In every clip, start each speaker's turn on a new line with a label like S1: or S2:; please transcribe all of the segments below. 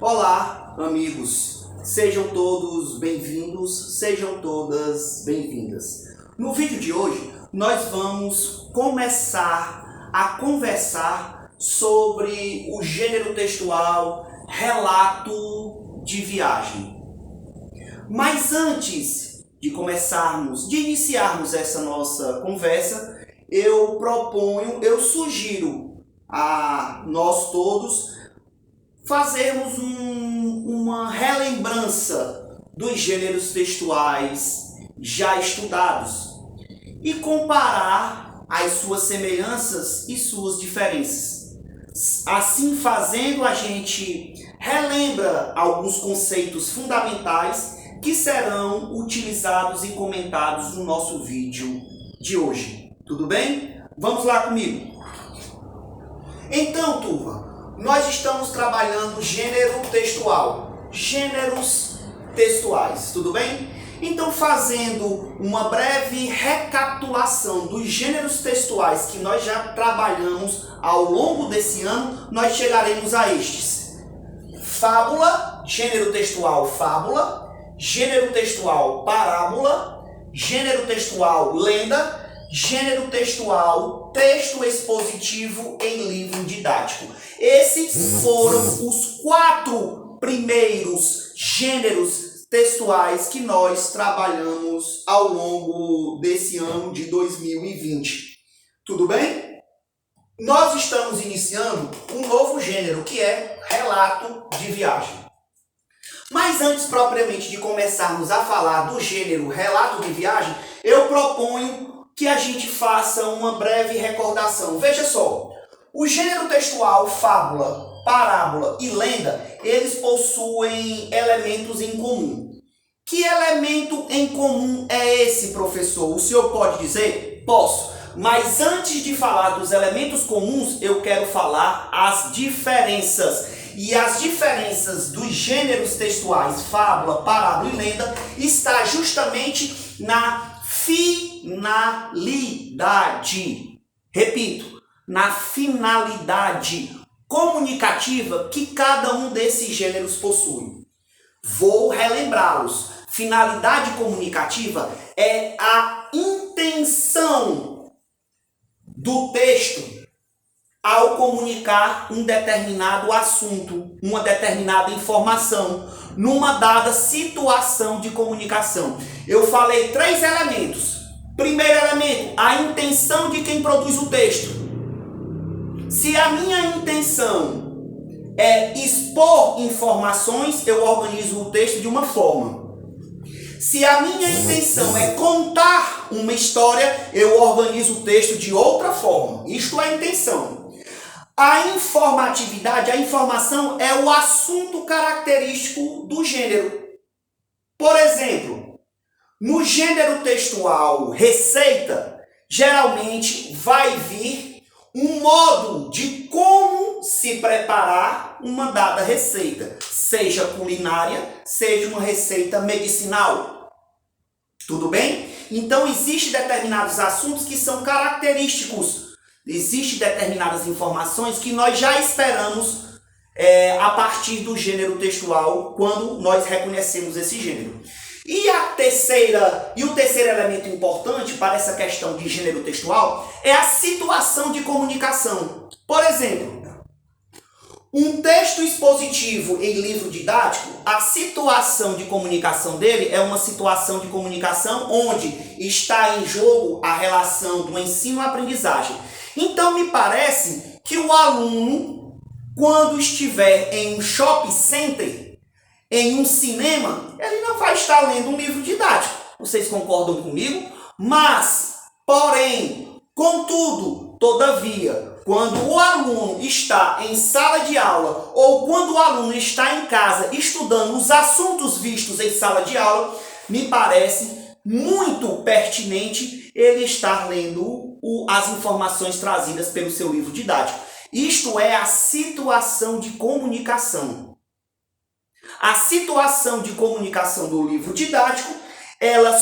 S1: Olá, amigos. Sejam todos bem-vindos, sejam todas bem-vindas. No vídeo de hoje, nós vamos começar a conversar sobre o gênero textual relato de viagem. Mas antes de iniciarmos essa nossa conversa, eu sugiro a nós todos fazermos uma relembrança dos gêneros textuais já estudados e comparar as suas semelhanças e suas diferenças. Assim fazendo, a gente relembra alguns conceitos fundamentais que serão utilizados e comentados no nosso vídeo de hoje. Tudo bem? Vamos lá comigo. Então, turma, nós estamos trabalhando gênero textual, gêneros textuais, tudo bem? Então, fazendo uma breve recapitulação dos gêneros textuais que nós já trabalhamos ao longo desse ano, nós chegaremos a estes: fábula, gênero textual fábula, gênero textual parábola, gênero textual lenda, gênero textual texto expositivo em livro didático. Esses foram os 4 primeiros gêneros textuais que nós trabalhamos ao longo desse ano de 2020. Tudo bem? Nós estamos iniciando um novo gênero, que é relato de viagem. Mas antes propriamente de começarmos a falar do gênero relato de viagem, eu proponho que a gente faça uma breve recordação. Veja só, o gênero textual fábula, parábola e lenda, eles possuem elementos em comum. Que elemento em comum é esse, professor? O senhor pode dizer? Posso. Mas antes de falar dos elementos comuns, eu quero falar as diferenças. E as diferenças dos gêneros textuais fábula, parábola e lenda está justamente na finalidade. Repito, na finalidade comunicativa que cada um desses gêneros possui. Vou relembrá-los. Finalidade comunicativa é a intenção do texto ao comunicar um determinado assunto, uma determinada informação, numa dada situação de comunicação. Eu falei 3 elementos. Primeiro elemento, a intenção de quem produz o texto. Se a minha intenção é expor informações, eu organizo o texto de uma forma. Se a minha intenção é contar uma história, eu organizo o texto de outra forma. Isto é a intenção. A informatividade, a informação é o assunto característico do gênero. Por exemplo, no gênero textual receita, geralmente vai vir um modo de como se preparar uma dada receita, seja culinária, seja uma receita medicinal. Tudo bem? Então, existem determinados assuntos que são característicos. Existem determinadas informações que nós já esperamos a partir do gênero textual, quando nós reconhecemos esse gênero. E o terceiro elemento importante para essa questão de gênero textual é a situação de comunicação. Por exemplo, um texto expositivo em livro didático, a situação de comunicação dele é uma situação de comunicação onde está em jogo a relação do ensino-aprendizagem. Então, me parece que o aluno, quando estiver em um shopping center, em um cinema, ele não vai estar lendo um livro didático. Vocês concordam comigo? Mas, porém, contudo, todavia, quando o aluno está em sala de aula ou quando o aluno está em casa estudando os assuntos vistos em sala de aula, me parece muito pertinente ele estar lendo as informações trazidas pelo seu livro didático. Isto é a situação de comunicação. A situação de comunicação do livro didático, ela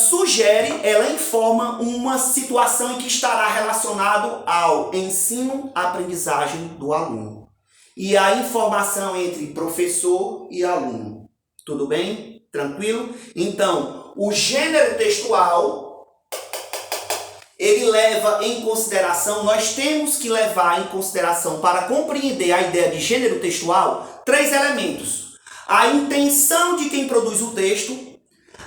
S1: informa uma situação em que estará relacionado ao ensino-aprendizagem do aluno. e a informação entre professor e aluno. Tudo bem? Tranquilo? Então, o gênero textual, ele leva em consideração, nós temos que levar em consideração, para compreender a ideia de gênero textual, 3 elementos. A intenção de quem produz o texto,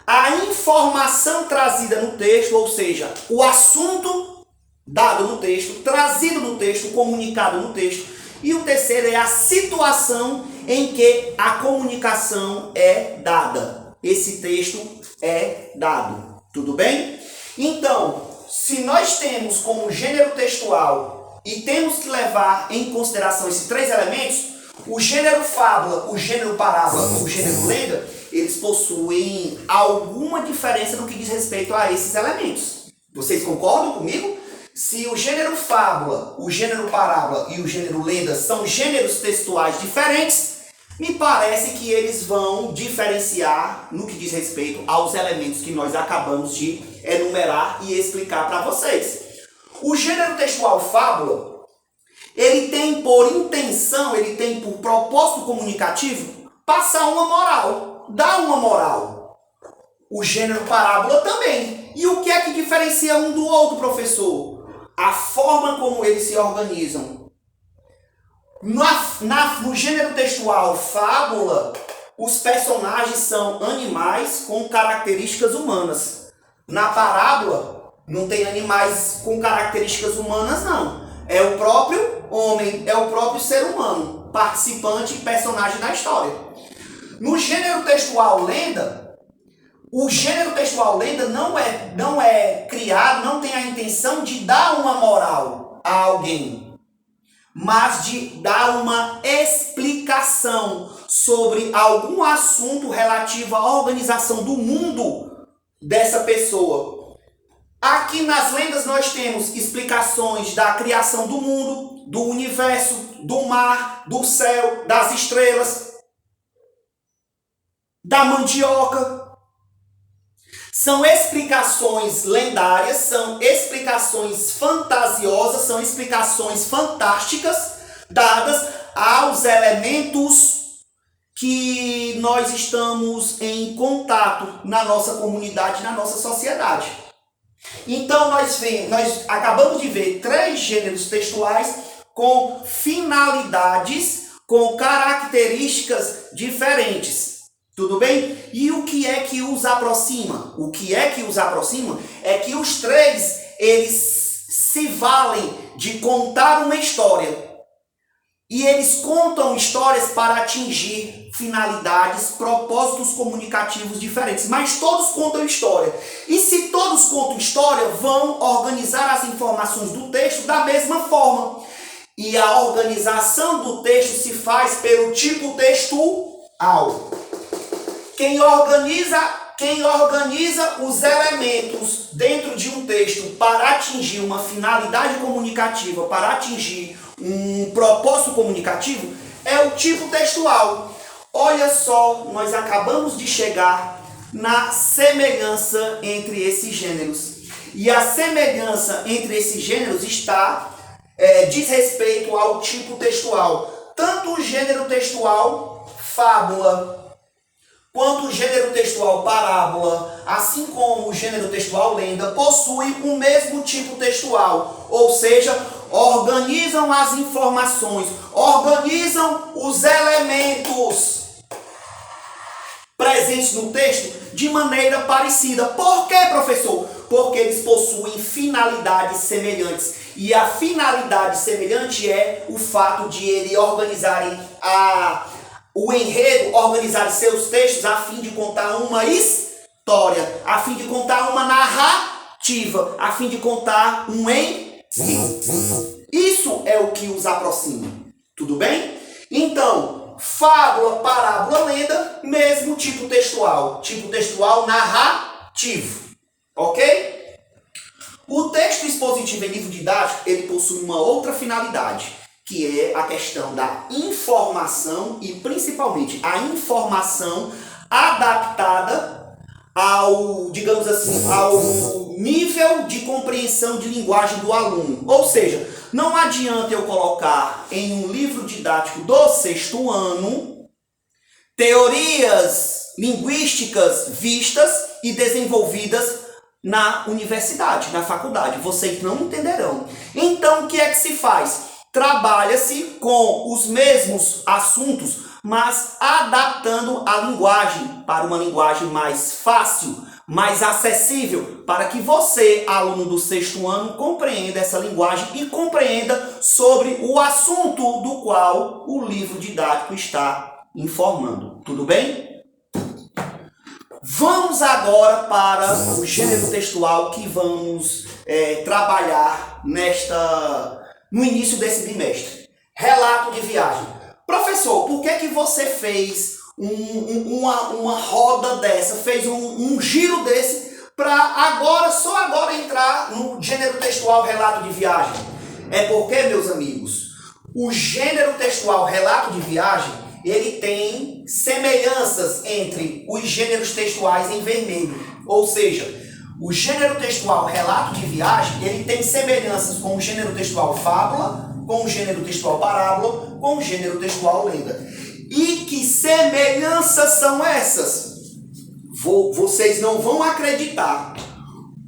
S1: a informação trazida no texto, ou seja, o assunto dado no texto, trazido no texto, comunicado no texto, e o terceiro é a situação em que a comunicação é dada. Esse texto é dado. Tudo bem? Então, se nós temos como gênero textual e temos que levar em consideração esses 3 elementos, o gênero fábula, o gênero parábola e o gênero lenda, eles possuem alguma diferença no que diz respeito a esses elementos. Vocês concordam comigo? Se o gênero fábula, o gênero parábola e o gênero lenda são gêneros textuais diferentes, me parece que eles vão diferenciar no que diz respeito aos elementos que nós acabamos de enumerar e explicar para vocês. O gênero textual fábula, ele tem por intenção, ele tem por propósito comunicativo passar uma moral, dar uma moral. O gênero parábola também. E o que é que diferencia um do outro, professor? A forma como eles se organizam. No gênero textual fábula, os personagens são animais com características humanas. Na parábola, não tem animais com características humanas, não. É o próprio homem, é o próprio ser humano, participante e personagem da história. No gênero textual lenda, o gênero textual lenda não é criado, não tem a intenção de dar uma moral a alguém, mas de dar uma explicação sobre algum assunto relativo à organização do mundo dessa pessoa. Aqui nas lendas nós temos explicações da criação do mundo, do universo, do mar, do céu, das estrelas, da mandioca. São explicações lendárias, são explicações fantasiosas, são explicações fantásticas dadas aos elementos que nós estamos em contato na nossa comunidade, na nossa sociedade. Então nós acabamos de ver 3 gêneros textuais com finalidades, com características diferentes. Tudo bem? E o que é que os aproxima? O que é que os aproxima é que os 3, eles se valem de contar uma história. E eles contam histórias para atingir finalidades, propósitos comunicativos diferentes. Mas todos contam história. E se todos contam história, vão organizar as informações do texto da mesma forma. E a organização do texto se faz pelo tipo textual. Quem organiza os elementos dentro de um texto para atingir uma finalidade comunicativa, para atingir um propósito comunicativo, é o tipo textual. Olha só, nós acabamos de chegar na semelhança entre esses gêneros. E a semelhança entre esses gêneros diz respeito ao tipo textual. Tanto o gênero textual fábula, quanto o gênero textual parábola, assim como o gênero textual lenda, possuem o mesmo tipo textual, ou seja, organizam as informações, organizam os elementos presentes no texto de maneira parecida. Por quê, professor? Porque eles possuem finalidades semelhantes. E a finalidade semelhante é o fato de eles organizarem o enredo, organizar seus textos a fim de contar uma história, a fim de contar uma narrativa, a fim de contar um enredo. Isso é o que os aproxima. Tudo bem? Então, fábula, parábola, lenda, mesmo tipo textual narrativo. Ok? O texto expositivo em livro didático, ele possui uma outra finalidade, que é a questão da informação e principalmente a informação adaptada ao, digamos assim, ao nível de compreensão de linguagem do aluno. Ou seja, não adianta eu colocar em um livro didático do 6º ano teorias linguísticas vistas e desenvolvidas na universidade, na faculdade. Vocês não entenderão. Então, o que é que se faz? Trabalha-se com os mesmos assuntos, mas adaptando a linguagem para uma linguagem mais fácil, mais acessível, para que você, aluno do 6º ano, compreenda essa linguagem e compreenda sobre o assunto do qual o livro didático está informando. Tudo bem? Vamos agora para o gênero textual que vamos trabalhar no início desse bimestre. Relato de viagem. Professor, por que você fez uma roda dessa, fez um giro desse para só agora entrar no gênero textual relato de viagem? É porque, meus amigos, o gênero textual relato de viagem, ele tem semelhanças entre os gêneros textuais em vermelho. Ou seja, o gênero textual relato de viagem, ele tem semelhanças com o gênero textual fábula, com o gênero textual parábola, com o gênero textual lenda. E que semelhanças são essas? Vocês não vão acreditar.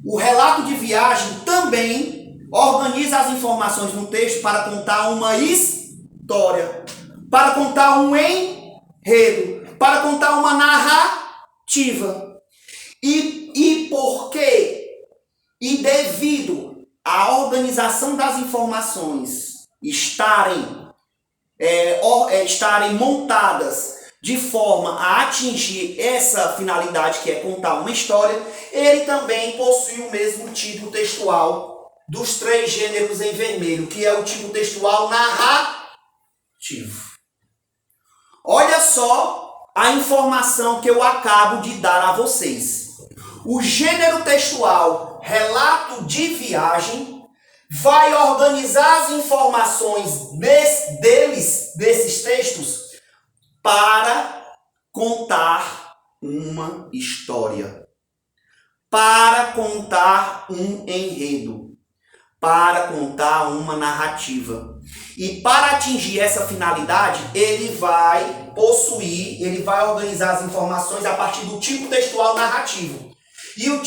S1: O relato de viagem também organiza as informações no texto para contar uma história, para contar um enredo, para contar uma narrativa. E por quê? E devido à organização das informações estarem montadas de forma a atingir essa finalidade, que é contar uma história, ele também possui o mesmo tipo textual dos 3 gêneros em vermelho, que é o tipo textual narrativo. Olha só a informação que eu acabo de dar a vocês. O gênero textual relato de viagem vai organizar as informações desses textos para contar uma história, para contar um enredo, para contar uma narrativa. E para atingir essa finalidade, ele vai organizar as informações a partir do tipo textual narrativo. E o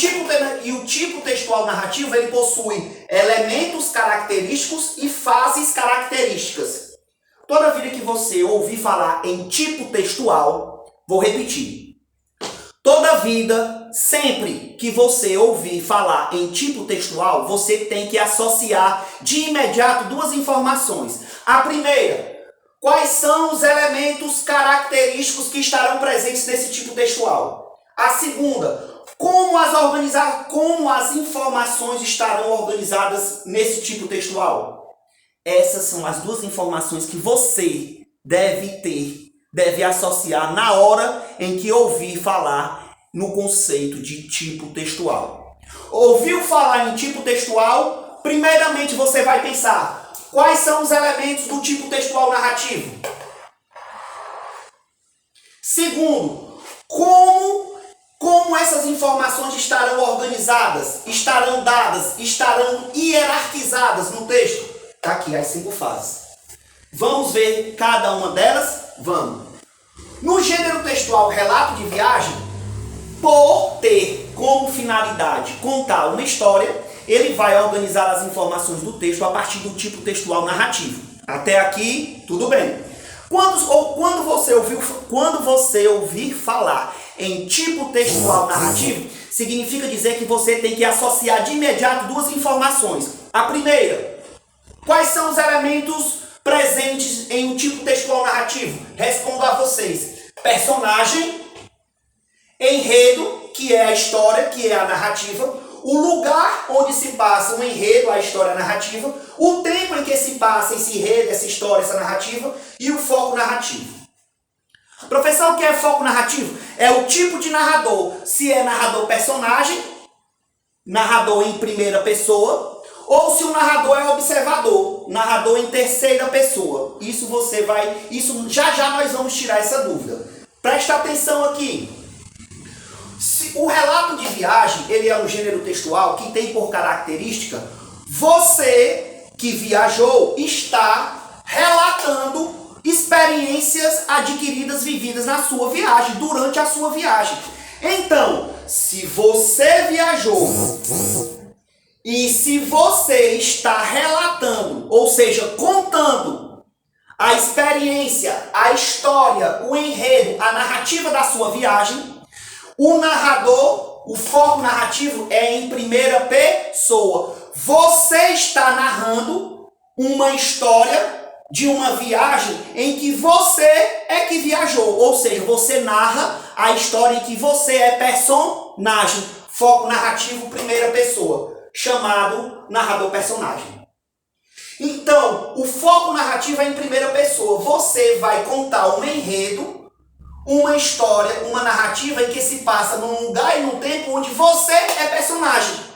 S1: tipo textual narrativo, ele possui elementos característicos e fases características. Toda vida que você ouvir falar em tipo textual, vou repetir. Toda vida, sempre que você ouvir falar em tipo textual, você tem que associar de imediato 2 informações. A primeira, quais são os elementos característicos que estarão presentes nesse tipo textual? A segunda, como as informações estarão organizadas nesse tipo textual? Essas são as 2 informações que você deve associar na hora em que ouvir falar no conceito de tipo textual. Ouviu falar em tipo textual? Primeiramente você vai pensar, quais são os elementos do tipo textual narrativo? Segundo, como essas informações estarão organizadas, estarão dadas, estarão hierarquizadas no texto? Está aqui as 5 fases. Vamos ver cada uma delas? Vamos. No gênero textual relato de viagem, por ter como finalidade contar uma história, ele vai organizar as informações do texto a partir do tipo textual narrativo. Até aqui, tudo bem. Quando você ouvir falar em tipo textual narrativo, significa dizer que você tem que associar de imediato 2 informações. A primeira, quais são os elementos presentes em um tipo textual narrativo? Respondo a vocês. Personagem, enredo, que é a história, que é a narrativa, o lugar onde se passa o enredo, a história, a narrativa, o tempo em que se passa esse enredo, essa história, essa narrativa e o foco narrativo. Professor, o que é foco narrativo? É o tipo de narrador. Se é narrador personagem, narrador em primeira pessoa, ou se o narrador é observador, narrador em terceira pessoa. Já nós vamos tirar essa dúvida. Presta atenção aqui. O relato de viagem, ele é um gênero textual que tem por característica você que viajou está relatando experiências adquiridas, vividas na sua viagem, durante a sua viagem. Então, se você viajou e se você está relatando, ou seja, contando a experiência, a história, o enredo, a narrativa da sua viagem, o narrador, o foco narrativo é em primeira pessoa. Você está narrando uma história de uma viagem em que você é que viajou. Ou seja, você narra a história em que você é personagem. Foco narrativo, primeira pessoa, chamado narrador-personagem. Então, o foco narrativo é em primeira pessoa. Você vai contar um enredo, uma história, uma narrativa em que se passa num lugar e num tempo onde você é personagem.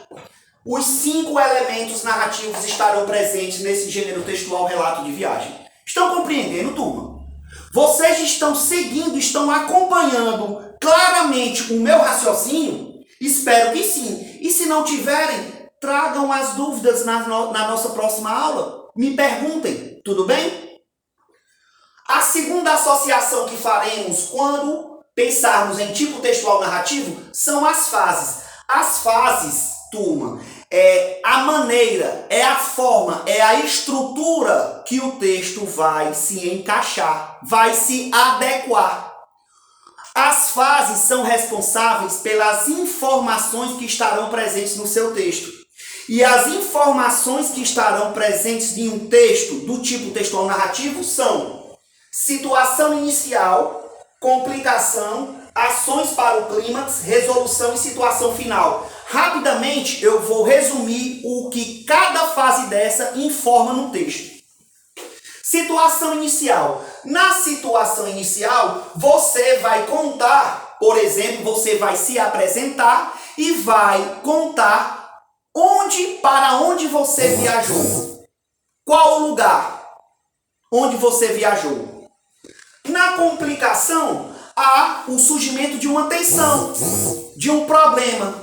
S1: Os 5 elementos narrativos estarão presentes nesse gênero textual relato de viagem. Estão compreendendo, turma? Vocês estão seguindo, estão acompanhando claramente o meu raciocínio? Espero que sim. E se não tiverem, tragam as dúvidas na nossa próxima aula. Me perguntem, tudo bem? A segunda associação que faremos quando pensarmos em tipo textual narrativo são as fases. As fases, turma, é a maneira, é a forma, é a estrutura que o texto vai se encaixar, vai se adequar. As fases são responsáveis pelas informações que estarão presentes no seu texto. E as informações que estarão presentes em um texto do tipo textual narrativo são situação inicial, complicação, ações para o clímax, resolução e situação final. Rapidamente eu vou resumir o que cada fase dessa informa no texto. Situação inicial. Na situação inicial, você vai contar, por exemplo, você vai se apresentar e vai contar para onde você viajou. Qual o lugar onde você viajou. Na complicação, há o surgimento de uma tensão, de um problema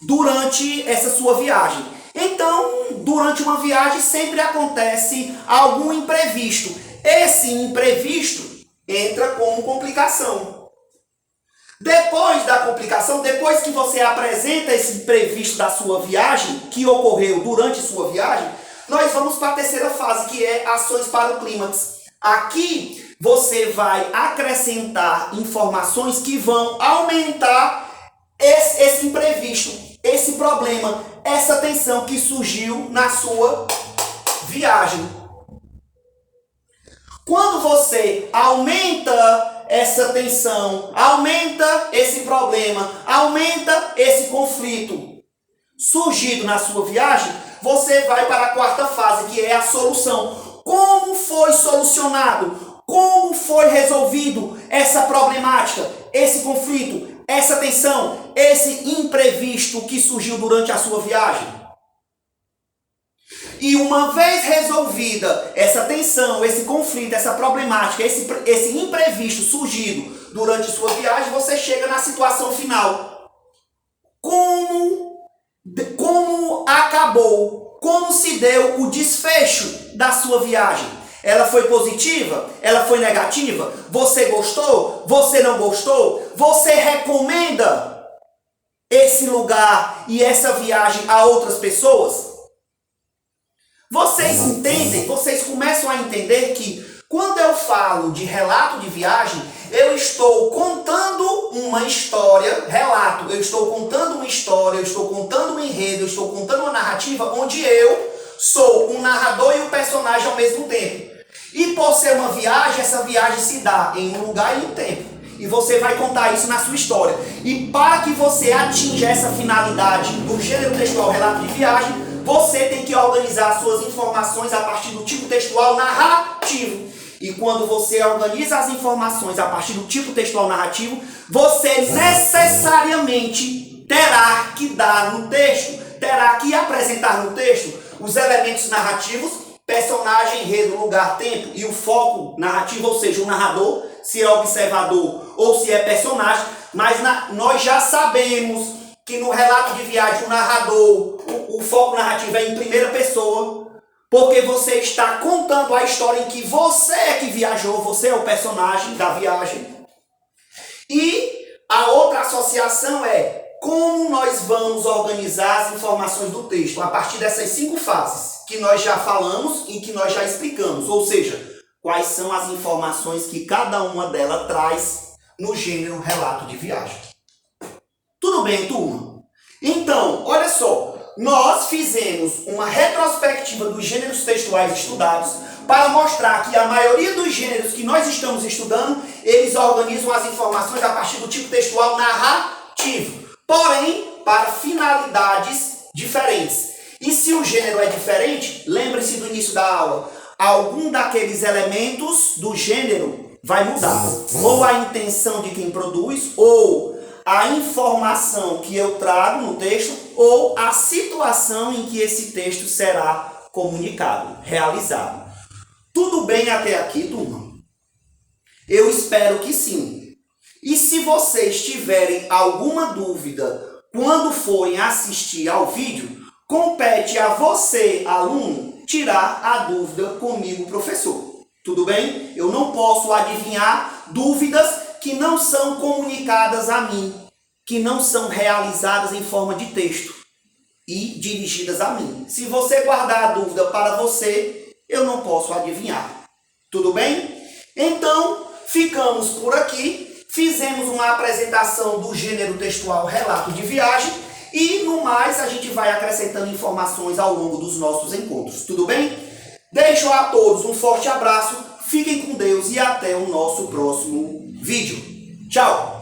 S1: durante essa sua viagem. Então, durante uma viagem sempre acontece algum imprevisto. Esse imprevisto entra como complicação. Depois da complicação, depois que você apresenta esse imprevisto da sua viagem, que ocorreu durante sua viagem, nós vamos para a terceira fase, que é ações para o clímax. Aqui você vai acrescentar informações que vão aumentar esse imprevisto, esse problema, essa tensão que surgiu na sua viagem. Quando você aumenta essa tensão, aumenta esse problema, aumenta esse conflito surgido na sua viagem, você vai para a quarta fase, que é a solução. Como foi solucionado? Como foi resolvido essa problemática, esse conflito, essa tensão, esse imprevisto que surgiu durante a sua viagem? E uma vez resolvida essa tensão, esse conflito, essa problemática, esse imprevisto surgido durante sua viagem, você chega na situação final. Como acabou, como se deu o desfecho da sua viagem? Ela foi positiva? Ela foi negativa? Você gostou? Você não gostou? Você recomenda esse lugar e essa viagem a outras pessoas? Vocês entendem? Vocês começam a entender que quando eu falo de relato de viagem, eu estou contando uma história, relato, eu estou contando uma história, eu estou contando um enredo, eu estou contando uma narrativa onde eu sou um narrador e um personagem ao mesmo tempo. E por ser uma viagem, essa viagem se dá em um lugar e em um tempo. E você vai contar isso na sua história. E para que você atinja essa finalidade do gênero textual relato de viagem, você tem que organizar suas informações a partir do tipo textual narrativo. E quando você organiza as informações a partir do tipo textual narrativo, você necessariamente terá que dar no texto, terá que apresentar no texto os elementos narrativos personagem, enredo, lugar, tempo e o foco narrativo, ou seja, o narrador, se é observador ou se é personagem, mas nós já sabemos que no relato de viagem o narrador, o foco narrativo é em primeira pessoa, porque você está contando a história em que você é que viajou, você é o personagem da viagem. E a outra associação é como nós vamos organizar as informações do texto a partir dessas 5 fases que nós já falamos e que nós já explicamos. Ou seja, quais são as informações que cada uma delas traz no gênero relato de viagem. Tudo bem, turma? Então, olha só, nós fizemos uma retrospectiva dos gêneros textuais estudados para mostrar que a maioria dos gêneros que nós estamos estudando, eles organizam as informações a partir do tipo textual narrativo, porém, para finalidades diferentes. E se o gênero é diferente, lembre-se do início da aula, algum daqueles elementos do gênero vai mudar. Ou a intenção de quem produz, ou a informação que eu trago no texto, ou a situação em que esse texto será comunicado, realizado. Tudo bem até aqui, turma? Eu espero que sim. E se vocês tiverem alguma dúvida quando forem assistir ao vídeo, compete a você, aluno, tirar a dúvida comigo, professor. Tudo bem? Eu não posso adivinhar dúvidas que não são comunicadas a mim, que não são realizadas em forma de texto e dirigidas a mim. Se você guardar a dúvida para você, eu não posso adivinhar. Tudo bem? Então, ficamos por aqui. Fizemos uma apresentação do gênero textual relato de viagem e, no mais, a gente vai acrescentando informações ao longo dos nossos encontros. Tudo bem? Deixo a todos um forte abraço, fiquem com Deus e até o nosso próximo vídeo. Tchau!